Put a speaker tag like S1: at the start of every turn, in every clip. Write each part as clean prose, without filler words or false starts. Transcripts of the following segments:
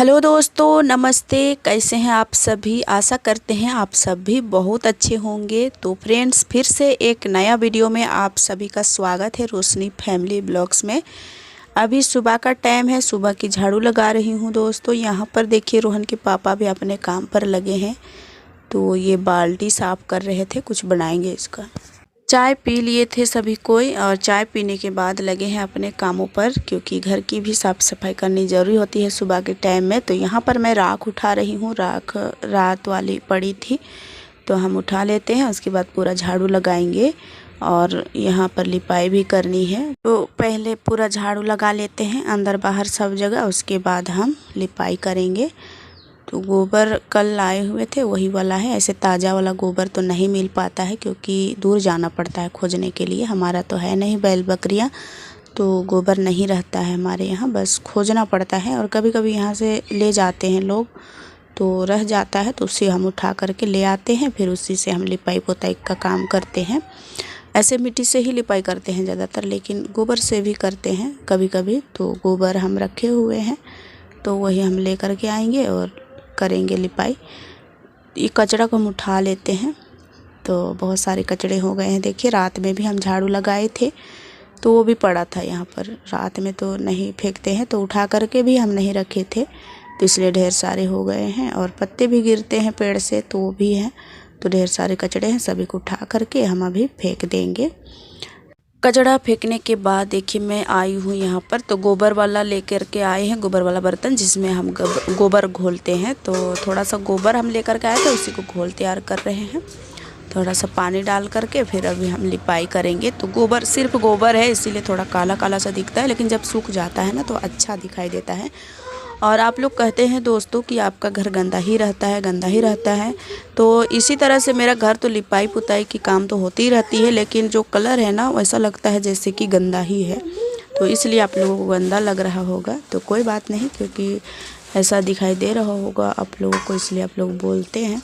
S1: Hello दोस्तों, नमस्ते। कैसे हैं आप सभी? आशा करते हैं आप सभी बहुत अच्छे होंगे। तो फ्रेंड्स, फिर से एक नया वीडियो में आप सभी का स्वागत है रोशनी फैमिली ब्लॉग्स में। अभी सुबह का टाइम है, सुबह की झाड़ू लगा रही हूं दोस्तों। यहाँ पर देखिए, रोहन के पापा भी अपने काम पर लगे हैं। तो ये बाल्टी साफ़ कर रहे थे, कुछ बनाएंगे इसका। चाय पी लिए थे सभी कोई, और चाय पीने के बाद लगे हैं अपने कामों पर, क्योंकि घर की भी साफ़ सफाई करनी ज़रूरी होती है सुबह के टाइम में। तो यहाँ पर मैं राख उठा रही हूँ। राख रात वाली पड़ी थी तो हम उठा लेते हैं, उसके बाद पूरा झाड़ू लगाएंगे और यहाँ पर लिपाई भी करनी है। तो पहले पूरा झाड़ू लगा लेते हैं अंदर बाहर सब जगह, उसके बाद हम लिपाई करेंगे। तो गोबर कल लाए हुए थे, वही वाला है। ऐसे ताज़ा वाला गोबर तो नहीं मिल पाता है, क्योंकि दूर जाना पड़ता है खोजने के लिए। हमारा तो है नहीं बैल बकरियाँ, तो गोबर नहीं रहता है हमारे यहाँ, बस खोजना पड़ता है। और कभी कभी यहाँ से ले जाते हैं लोग, तो रह जाता है तो उसे हम उठा करके ले आते हैं, फिर उसी से हम लिपाई पोताई का काम करते हैं। ऐसे मिट्टी से ही लिपाई करते हैं ज़्यादातर, लेकिन गोबर से भी करते हैं कभी कभी। तो गोबर हम रखे हुए हैं, तो वही हम ले करके आएंगे और करेंगे लिपाई। ये कचरा को हम उठा लेते हैं। तो बहुत सारे कचड़े हो गए हैं। देखिए, रात में भी हम झाड़ू लगाए थे तो वो भी पड़ा था यहाँ पर। रात में तो नहीं फेंकते हैं, तो उठा करके भी हम नहीं रखे थे, तो इसलिए ढेर सारे हो गए हैं। और पत्ते भी गिरते हैं पेड़ से, तो वो भी हैं। तो ढेर सारे कचड़े हैं, सभी को उठा करके हम अभी फेंक देंगे। कचड़ा फेंकने के बाद देखिए, मैं आई हूँ यहाँ पर, तो गोबर वाला लेकर के आए हैं, गोबर वाला बर्तन जिसमें हम गोबर घोलते हैं। तो थोड़ा सा गोबर हम लेकर के आए थे, उसी को घोल तैयार कर रहे हैं। थोड़ा सा पानी डाल करके फिर अभी हम लिपाई करेंगे। तो गोबर सिर्फ गोबर है, इसीलिए थोड़ा काला काला सा दिखता है, लेकिन जब सूख जाता है ना तो अच्छा दिखाई देता है। और आप लोग कहते हैं दोस्तों कि आपका घर गंदा ही रहता है, गंदा ही रहता है। तो इसी तरह से मेरा घर तो लिपाई पुताई की काम तो होती रहती है, लेकिन जो कलर है ना वैसा लगता है जैसे कि गंदा ही है। तो इसलिए आप लोगों को गंदा लग रहा होगा, तो कोई बात नहीं, क्योंकि ऐसा दिखाई दे रहा होगा आप लोगों को, इसलिए आप लोग बोलते हैं।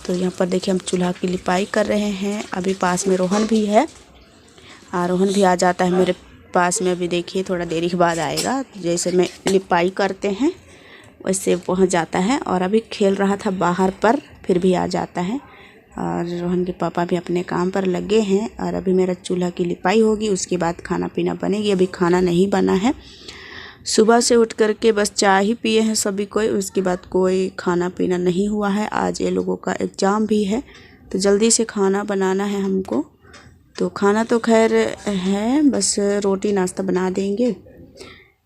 S1: तो यहाँ पर देखिए, हम चूल्हा की लिपाई कर रहे हैं। अभी पास में रोहन भी है, रोहन भी आ जाता है मेरे पास में। अभी देखिए, थोड़ा देरी के बाद आएगा। जैसे मैं लिपाई करते हैं वैसे पहुंच जाता है। और अभी खेल रहा था बाहर पर, फिर भी आ जाता है। और रोहन के पापा भी अपने काम पर लगे हैं। और अभी मेरा चूल्हा की लिपाई होगी, उसके बाद खाना पीना बनेगी। अभी खाना नहीं बना है। सुबह से उठ करके बस चाय ही पिए हैं सभी कोई, उसके बाद कोई खाना पीना नहीं हुआ है। आज ये लोगों का एग्ज़ाम भी है, तो जल्दी से खाना बनाना है हमको। तो खाना तो खैर है, बस रोटी नाश्ता बना देंगे।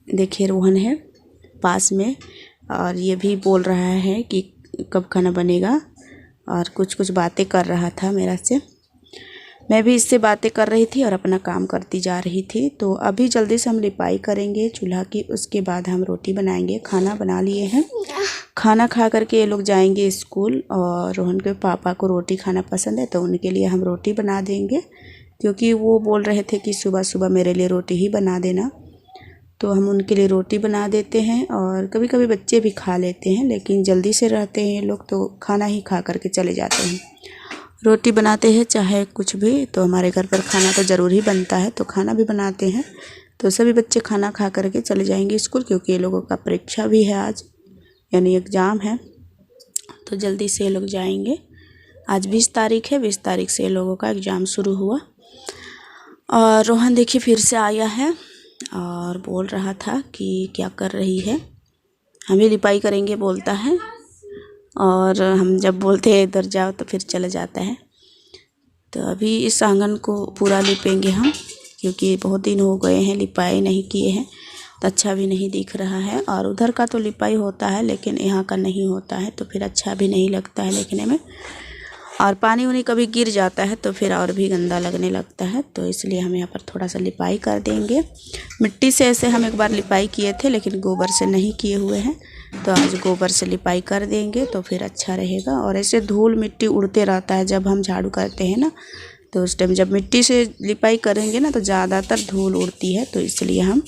S1: देखिए, रोहन है पास में, और ये भी बोल रहा है कि कब खाना बनेगा, और कुछ कुछ बातें कर रहा था मेरा से। मैं भी इससे बातें कर रही थी और अपना काम करती जा रही थी। तो अभी जल्दी से हम लिपाई करेंगे चूल्हा की, उसके बाद हम रोटी बनाएंगे। खाना बना लिए हैं, खाना खा करके ये लोग जाएंगे स्कूल। और रोहन के पापा को रोटी खाना पसंद है, तो उनके लिए हम रोटी बना देंगे, क्योंकि वो बोल रहे थे कि सुबह सुबह मेरे लिए रोटी ही बना देना। तो हम उनके लिए रोटी बना देते हैं। और कभी कभी बच्चे भी खा लेते हैं, लेकिन जल्दी से रहते हैं ये लोग, तो खाना ही खा करके चले जाते हैं। रोटी बनाते हैं चाहे कुछ भी, तो हमारे घर पर खाना तो ज़रूर ही बनता है, तो खाना भी बनाते हैं। तो सभी बच्चे खाना खा करके चले जाएंगे स्कूल, क्योंकि ये लोगों का परीक्षा भी है आज, यानी एग्ज़ाम है। तो जल्दी से ये लोग जाएंगे। आज 20 तारीख है, 20 तारीख से ये लोगों का एग्ज़ाम शुरू हुआ। और रोहन देखिए फिर से आया है और बोल रहा था कि क्या कर रही है, हम ही लिपाई करेंगे बोलता है। और हम जब बोलते हैं इधर जाओ तो फिर चला जाता है। तो अभी इस आंगन को पूरा लिपेंगे हम, क्योंकि बहुत दिन हो गए हैं लिपाई नहीं किए हैं, तो अच्छा भी नहीं दिख रहा है। और उधर का तो लिपाई होता है, लेकिन यहाँ का नहीं होता है, तो फिर अच्छा भी नहीं लगता है देखने में। और पानी उनी कभी गिर जाता है तो फिर और भी गंदा लगने लगता है। तो इसलिए हम यहाँ पर थोड़ा सा लिपाई कर देंगे। मिट्टी से ऐसे हम एक बार लिपाई किए थे, लेकिन गोबर से नहीं किए हुए हैं, तो आज गोबर से लिपाई कर देंगे तो फिर अच्छा रहेगा। और ऐसे धूल मिट्टी उड़ते रहता है जब हम झाड़ू करते हैं ना, तो उस टाइम जब मिट्टी से लिपाई करेंगे ना तो ज़्यादातर धूल उड़ती है। तो इसलिए हम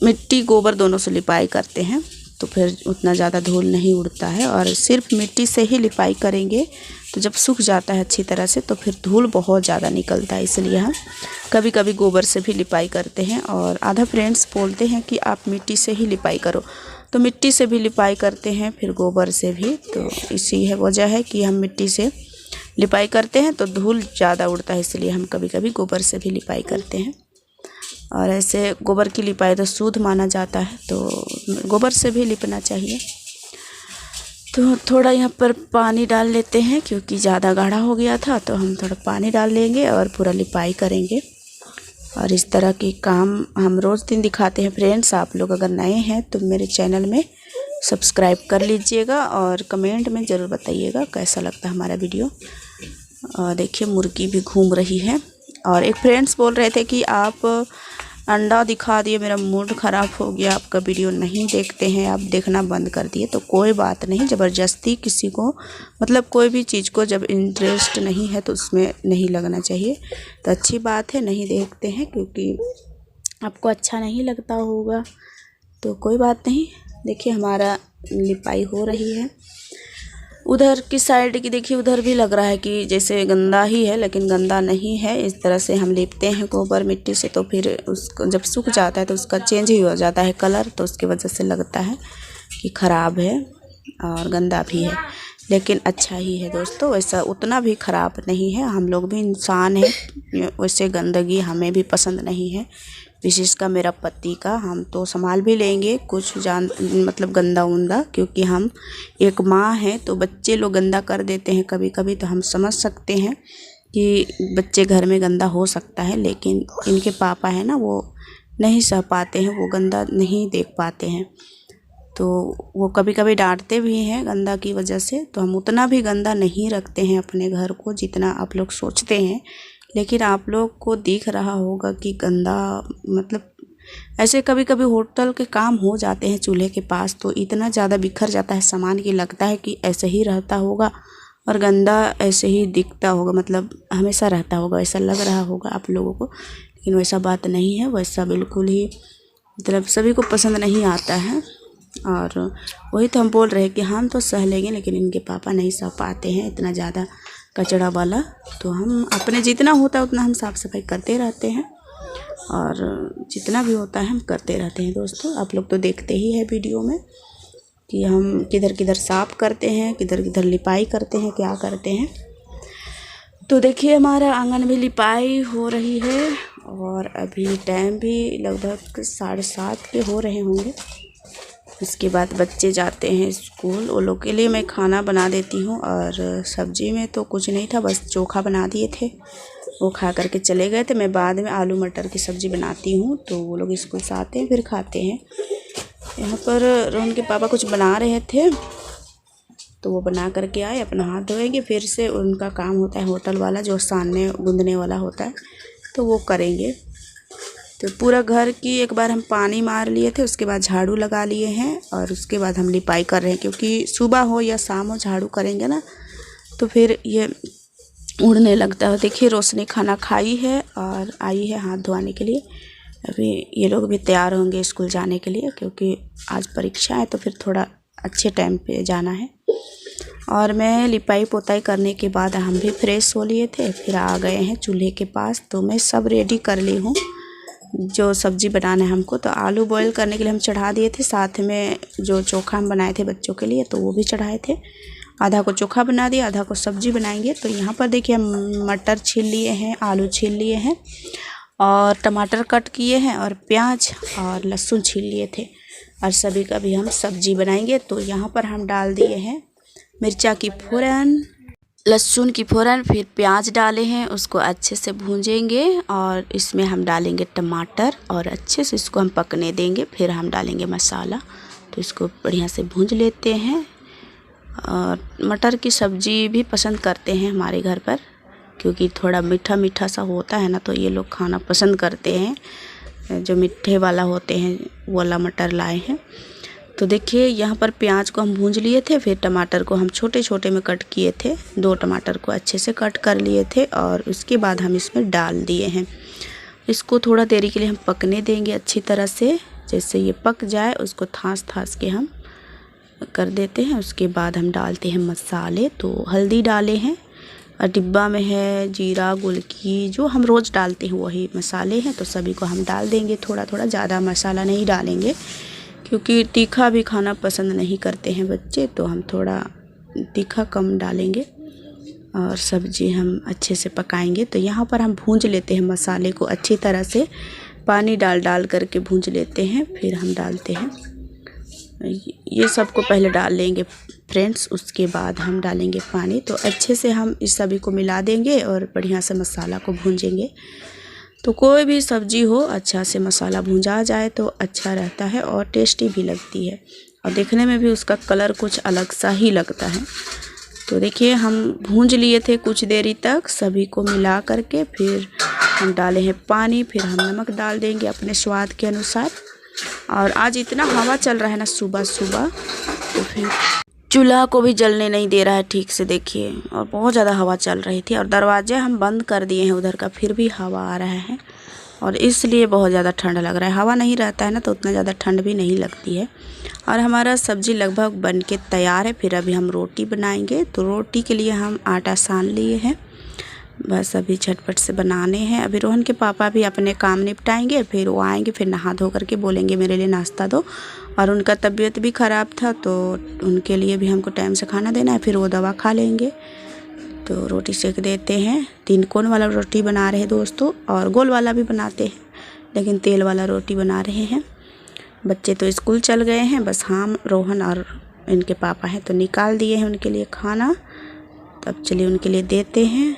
S1: मिट्टी गोबर दोनों से लिपाई करते हैं, तो फिर उतना ज़्यादा धूल नहीं उड़ता है। और सिर्फ मिट्टी से ही लिपाई करेंगे तो जब सूख जाता है अच्छी तरह से, तो फिर धूल बहुत ज़्यादा निकलता है, इसलिए हम कभी कभी गोबर से भी लिपाई करते हैं। और आधा फ्रेंड्स बोलते हैं कि आप मिट्टी से ही लिपाई करो, तो मिट्टी से भी लिपाई करते हैं, फिर गोबर से भी। तो इसी है वजह है कि हम मिट्टी से लिपाई करते हैं तो धूल ज़्यादा उड़ता है, इसलिए हम कभी कभी गोबर से भी लिपाई करते हैं। और ऐसे गोबर की लिपाई तो शुद्ध माना जाता है, तो गोबर से भी लिपना चाहिए। तो थोड़ा यहाँ पर पानी डाल लेते हैं क्योंकि ज़्यादा गाढ़ा हो गया था, तो हम थोड़ा पानी डाल लेंगे और पूरा लिपाई करेंगे। और इस तरह के काम हम रोज़ दिन दिखाते हैं फ्रेंड्स। आप लोग अगर नए हैं तो मेरे चैनल में सब्सक्राइब कर लीजिएगा और कमेंट में ज़रूर बताइएगा कैसा लगता है हमारा वीडियो। देखिए मुर्गी भी घूम रही है। और एक फ्रेंड्स बोल रहे थे कि आप अंडा दिखा दिए, मेरा मूड ख़राब हो गया, आपका वीडियो नहीं देखते हैं, आप देखना बंद कर दिए। तो कोई बात नहीं, ज़बरदस्ती किसी को मतलब कोई भी चीज़ को जब इंटरेस्ट नहीं है तो उसमें नहीं लगना चाहिए। तो अच्छी बात है, नहीं देखते हैं क्योंकि आपको अच्छा नहीं लगता होगा, तो कोई बात नहीं। देखिए हमारा लिपाई हो रही है। उधर की साइड की देखिए, उधर भी लग रहा है कि जैसे गंदा ही है, लेकिन गंदा नहीं है। इस तरह से हम लिपते हैं गोबर मिट्टी से, तो फिर उसको जब सूख जाता है तो उसका चेंज ही हो जाता है कलर, तो उसकी वजह से लगता है कि ख़राब है और गंदा भी है, लेकिन अच्छा ही है दोस्तों। वैसा उतना भी ख़राब नहीं है, हम लोग भी इंसान हैं, वैसे गंदगी हमें भी पसंद नहीं है, विशेषकर मेरा पति का। हम तो संभाल भी लेंगे कुछ मतलब गंदा उंदा, क्योंकि हम एक माँ हैं, तो बच्चे लोग गंदा कर देते हैं कभी कभी, तो हम समझ सकते हैं कि बच्चे घर में गंदा हो सकता है। लेकिन इनके पापा है ना, वो नहीं सह पाते हैं, वो गंदा नहीं देख पाते हैं, तो वो कभी कभी डांटते भी हैं गंदा की वजह से। तो हम उतना भी गंदा नहीं रखते हैं अपने घर को जितना आप लोग सोचते हैं। लेकिन आप लोग को दिख रहा होगा कि गंदा, मतलब ऐसे कभी कभी होटल के काम हो जाते हैं चूल्हे के पास, तो इतना ज़्यादा बिखर जाता है सामान कि लगता है कि ऐसे ही रहता होगा और गंदा ऐसे ही दिखता होगा, मतलब हमेशा रहता होगा, ऐसा लग रहा होगा आप लोगों को। लेकिन वैसा बात नहीं है, वैसा बिल्कुल ही मतलब सभी को पसंद नहीं आता है। और वही तो हम बोल रहे हैं कि हम तो सह लेंगे, लेकिन इनके पापा नहीं सह पाते हैं इतना ज़्यादा कचड़ा वाला। तो हम अपने जितना होता है उतना हम साफ़ सफाई करते रहते हैं, और जितना भी होता है हम करते रहते हैं दोस्तों। आप लोग तो देखते ही है वीडियो में कि हम किधर किधर साफ़ करते हैं, किधर किधर लिपाई करते हैं, क्या करते हैं। तो देखिए हमारा आंगन में लिपाई हो रही है, और अभी टाइम भी लगभग 7:30 के हो रहे होंगे। इसके बाद बच्चे जाते हैं स्कूल, वो लोग के लिए मैं खाना बना देती हूँ। और सब्ज़ी में तो कुछ नहीं था, बस चोखा बना दिए थे, वो खा करके चले गए थे। मैं बाद में आलू मटर की सब्ज़ी बनाती हूँ, तो वो लोग स्कूल से आते हैं फिर खाते हैं। यहाँ पर रोहन के पापा कुछ बना रहे थे, तो वो बना करके आए, अपना हाथ धोएंगे, फिर से उनका काम होता है होटल वाला जो सानने गूंदने वाला होता है, तो वो करेंगे। तो पूरा घर की एक बार हम पानी मार लिए थे, उसके बाद झाड़ू लगा लिए हैं, और उसके बाद हम लिपाई कर रहे हैं, क्योंकि सुबह हो या शाम हो झाड़ू करेंगे ना तो फिर ये उड़ने लगता है। देखिए रोशनी खाना खाई है और आई है हाथ धोने के लिए। अभी ये लोग भी तैयार होंगे स्कूल जाने के लिए, क्योंकि आज परीक्षा है, तो फिर थोड़ा अच्छे टाइम पे जाना है। और मैं लिपाई पोताई करने के बाद हम भी फ्रेश हो लिए थे, फिर आ गए हैं चूल्हे के पास। तो मैं सब रेडी कर ली हूँ जो सब्ज़ी बनाना है हमको। तो आलू बॉईल करने के लिए हम चढ़ा दिए थे, साथ में जो चोखा हम बनाए थे बच्चों के लिए, तो वो भी चढ़ाए थे। आधा को चोखा बना दिया, आधा को सब्ज़ी बनाएंगे। तो यहाँ पर देखिए हम मटर छील लिए हैं, आलू छील लिए हैं, और टमाटर कट किए हैं, और प्याज और लहसुन छील लिए थे, और सभी का भी हम सब्ज़ी बनाएंगे। तो यहाँ पर हम डाल दिए हैं मिर्चा की फ़ोरन, लहसुन की फ़ोरन, फिर प्याज डाले हैं, उसको अच्छे से भूंजेंगे, और इसमें हम डालेंगे टमाटर, और अच्छे से इसको हम पकने देंगे। फिर हम डालेंगे मसाला, तो इसको बढ़िया से भूंज लेते हैं। और मटर की सब्ज़ी भी पसंद करते हैं हमारे घर पर, क्योंकि थोड़ा मीठा मीठा सा होता है ना, तो ये लोग खाना पसंद करते हैं। जो मीठे वाला होते हैं वो वाला मटर लाए हैं। तो देखिए यहाँ पर प्याज को हम भूंज लिए थे, फिर टमाटर को हम छोटे छोटे में कट किए थे, 2 टमाटर को अच्छे से कट कर लिए थे, और उसके बाद हम इसमें डाल दिए हैं। इसको थोड़ा देरी के लिए हम पकने देंगे अच्छी तरह से, जैसे ये पक जाए उसको थास थास के हम कर देते हैं। उसके बाद हम डालते हैं मसाले। तो हल्दी डाले हैं, और डिब्बा में है जीरा गुलकी, जो हम रोज़ डालते हैं वही मसाले हैं, तो सभी को हम डाल देंगे थोड़ा थोड़ा, ज़्यादा मसाला नहीं डालेंगे क्योंकि तीखा भी खाना पसंद नहीं करते हैं बच्चे, तो हम थोड़ा तीखा कम डालेंगे और सब्ज़ी हम अच्छे से पकाएंगे। तो यहाँ पर हम भूंज लेते हैं मसाले को अच्छी तरह से, पानी डाल करके भूंज लेते हैं, फिर हम डालते हैं। ये सबको पहले डाल लेंगे फ्रेंड्स, उसके बाद हम डालेंगे पानी। तो अच्छे से हम इस सभी को मिला देंगे और बढ़िया से मसाला को भूंजेंगे। तो कोई भी सब्ज़ी हो अच्छा से मसाला भूंजा जाए तो अच्छा रहता है और टेस्टी भी लगती है, और देखने में भी उसका कलर कुछ अलग सा ही लगता है। तो देखिए हम भूंज लिए थे कुछ देरी तक, सभी को मिला करके फिर हम डाले हैं पानी, फिर हम नमक डाल देंगे अपने स्वाद के अनुसार। और आज इतना हवा चल रहा है ना सुबह सुबह, तो फिर चूल्हा को भी जलने नहीं दे रहा है ठीक से, देखिए। और बहुत ज़्यादा हवा चल रही थी और दरवाजे हम बंद कर दिए हैं उधर का, फिर भी हवा आ रहा है और इसलिए बहुत ज़्यादा ठंड लग रहा है। हवा नहीं रहता है ना तो उतना ज़्यादा ठंड भी नहीं लगती है। और हमारा सब्ज़ी लगभग बन के तैयार है। फिर अभी हम रोटी बनाएंगे। तो रोटी के लिए हम आटा सान लिए हैं, बस अभी झटपट से बनाने हैं। अभी रोहन के पापा भी अपने काम निपटाएंगे, फिर वो आएंगे, फिर नहा धो करके बोलेंगे मेरे लिए नाश्ता दो। और उनका तबीयत भी ख़राब था तो उनके लिए भी हमको टाइम से खाना देना है, फिर वो दवा खा लेंगे। तो रोटी सेक देते हैं। 3 कोण वाला रोटी बना रहे हैं दोस्तों, और गोल वाला भी बनाते हैं, लेकिन तेल वाला रोटी बना रहे हैं। बच्चे तो स्कूल चल गए हैं, बस हम, रोहन और इनके पापा हैं, तो निकाल दिए हैं उनके लिए खाना। तब चलिए उनके लिए देते हैं।